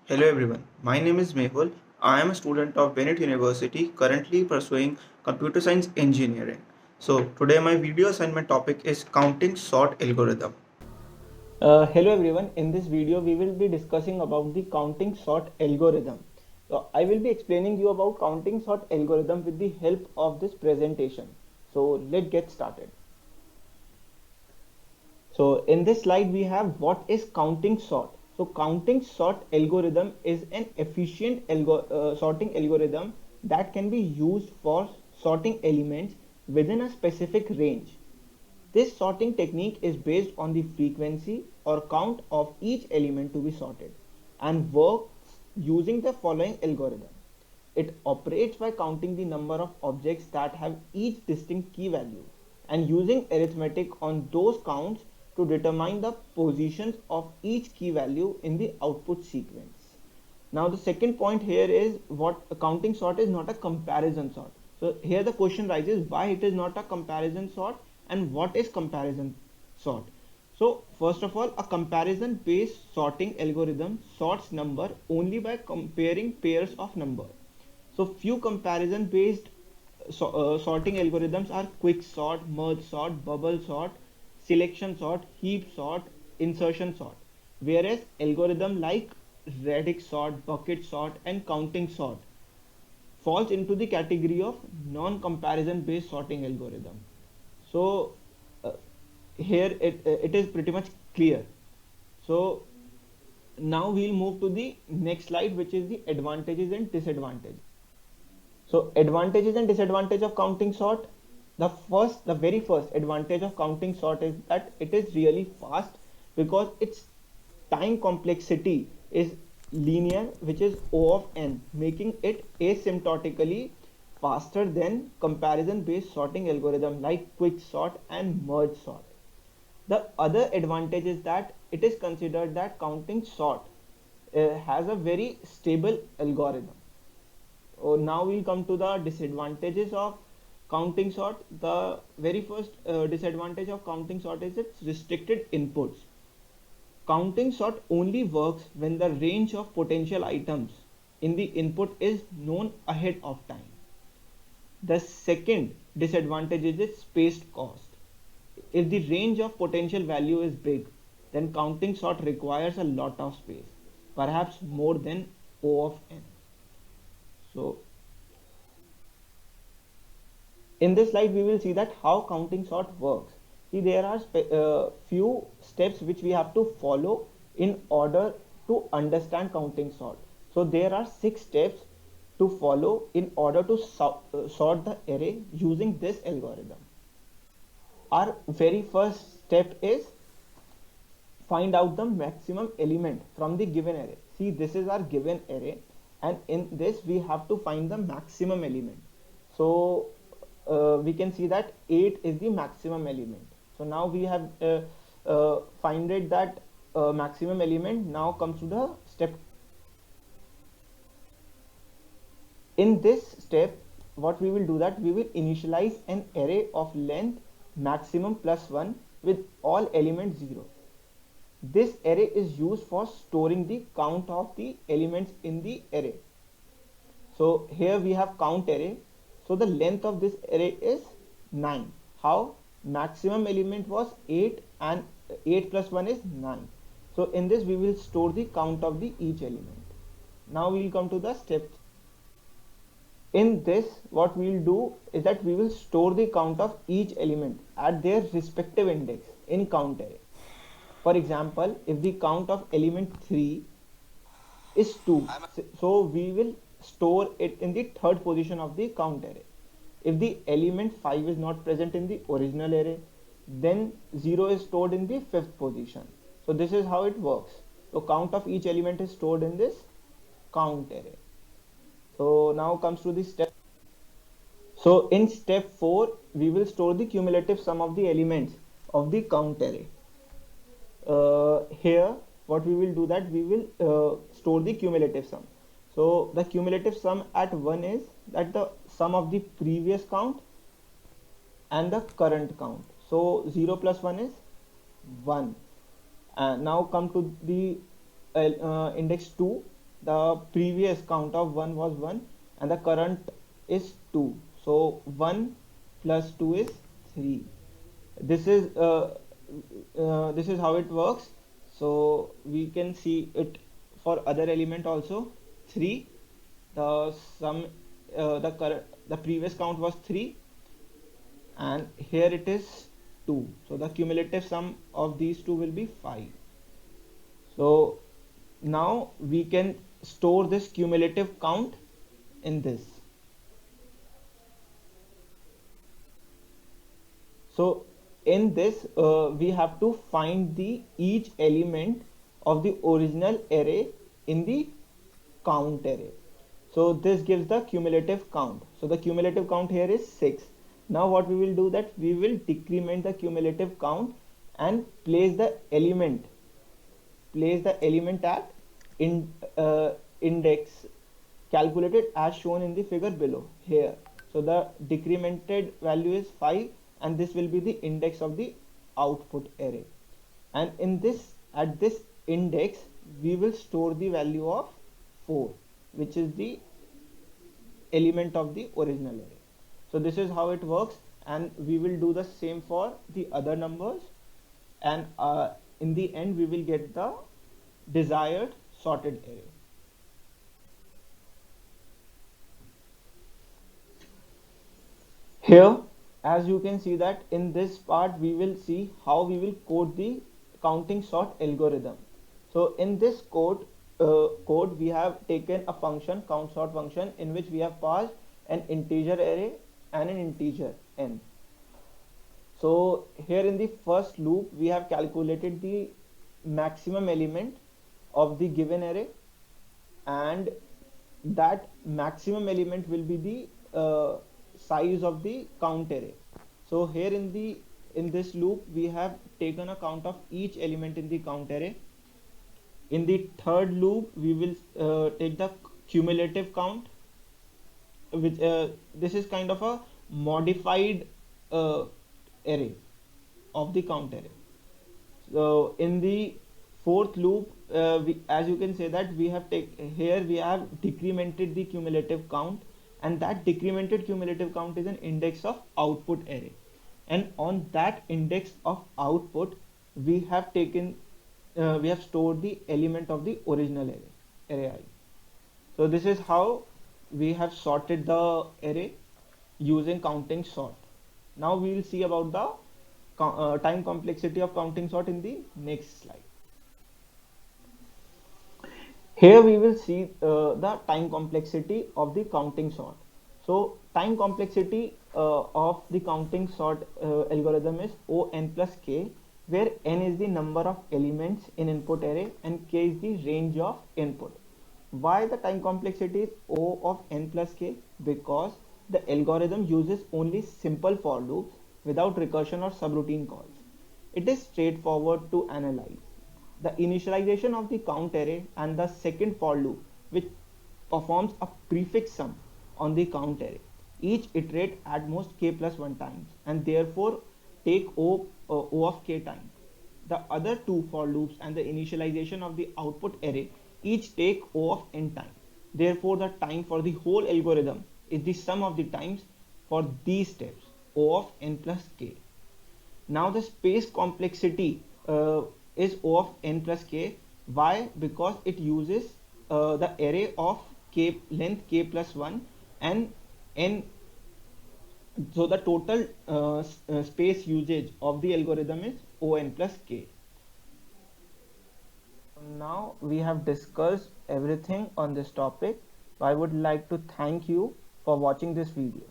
Hello everyone, my name is Mehul. I am a student of Bennett University currently pursuing computer science engineering. So today my video assignment topic is counting sort algorithm. Hello everyone, in this video we will be discussing about the counting sort algorithm. So I will be explaining you about counting sort algorithm with the help of this presentation. So let's get started. So in this slide we have what is counting sort. So counting sort algorithm is an efficient sorting algorithm that can be used for sorting elements within a specific range. This sorting technique is based on the frequency or count of each element to be sorted and works using the following algorithm. It operates by counting the number of objects that have each distinct key value and using arithmetic on those counts to determine the positions of each key value in the output sequence. Now the second point here is what a counting sort is not a comparison sort. So here the question rises why it is not a comparison sort and what is comparison sort. So first of all, a comparison based sorting algorithm sorts number only by comparing pairs of number. So few comparison based sorting algorithms are quick sort, merge sort, bubble sort, selection sort, heap sort, insertion sort. Whereas algorithm like radix sort, bucket sort and counting sort falls into the category of non-comparison based sorting algorithm. So uh, here it is pretty much clear. So now we'll move to the next slide, which is the advantages and disadvantages. So advantages and disadvantage of counting sort. The very first advantage of counting sort is that it is really fast because its time complexity is linear, which is O of n, making it asymptotically faster than comparison based sorting algorithm like quick sort and merge sort. The other advantage is that it is considered that counting sort has a very stable algorithm. Now we'll come to the disadvantages of counting sort. The very first disadvantage of counting sort is its restricted inputs. Counting sort only works when the range of potential items in the input is known ahead of time. The second disadvantage is its spaced cost. If the range of potential value is big, then counting sort requires a lot of space, perhaps more than O of n. So in this slide we will see that how counting sort works. See, there are few steps which we have to follow in order to understand counting sort. So there are 6 steps to follow in order to sort the array using this algorithm. Our very first step is find out the maximum element from the given array. See, this is our given array and in this we have to find the maximum element. So we can see that 8 is the maximum element. So now we have find it that maximum element. Now comes to the step. In this step, what we will do that we will initialize an array of length maximum plus 1 with all elements 0. This array is used for storing the count of the elements in the array. So here we have count array. So the length of this array is 9. How? Maximum element was 8 and 8 plus 1 is 9. So in this we will store the count of the each element. Now we will come to the steps. In this what we will do is that we will store the count of each element at their respective index in count array. For example, if the count of element 3 is 2, so we will store it in the third position of the count array. If the element 5 is not present in the original array, then 0 is stored in the fifth position. So this is how it works. So count of each element is stored in this count array. So now comes to the step. So in step 4, we will store the cumulative sum of the elements of the count array. Here what we will do that we will store the cumulative sum. So the cumulative sum at 1 is that the sum of the previous count and the current count. So 0 plus 1 is 1. Now come to the index 2. the previous count of 1 was 1 and the current is 2. So 1 plus 2 is 3. This is this is how it works. So we can see it for other element also. 3, the sum, the previous count was 3 and here it is 2. So the cumulative sum of these two will be 5. So now we can store this cumulative count in this. So in this we have to find the each element of the original array in the count array. So this gives the cumulative count. So the cumulative count here is 6. Now what we will do, that we will decrement the cumulative count and place the element at index calculated as shown in the figure below here. So the decremented value is 5 and this will be the index of the output array, and in this, at this index we will store the value of 4, which is the element of the original array. So this is how it works, and we will do the same for the other numbers, and in the end we will get the desired sorted array. Here, as you can see, that in this part we will see how we will code the counting sort algorithm. So in this code we have taken a function, count sort function, in which we have passed an integer array and an integer n. So here in the first loop we have calculated the maximum element of the given array, and that maximum element will be the size of the count array. So here in this loop we have taken a count of each element in the count array. In the third loop we will take the cumulative count, which this is kind of a modified array of the count array. So in the fourth loop as you can say, that we have we have decremented the cumulative count, and that decremented cumulative count is an index of output array, and on that index of output we have taken we have stored the element of the original array I. So this is how we have sorted the array using counting sort. Now we will see about the time complexity of counting sort in the next slide. Here we will see the time complexity of the counting sort. So time complexity of the counting sort algorithm is O(n plus k), where n is the number of elements in input array and k is the range of input. Why the time complexity is O of n plus k? Because the algorithm uses only simple for loops without recursion or subroutine calls. It is straightforward to analyze. The initialization of the count array and the second for loop, which performs a prefix sum on the count array, each iterate at most k plus 1 times, and therefore take O of k time. The other two for loops and the initialization of the output array each take O of n time. Therefore the time for the whole algorithm is the sum of the times for these steps, O of n plus k. Now the space complexity is O of n plus k. Why? Because it uses the array of k length k plus 1 and n. So the total space usage of the algorithm is O(n plus k). Now we have discussed everything on this topic. I would like to thank you for watching this video.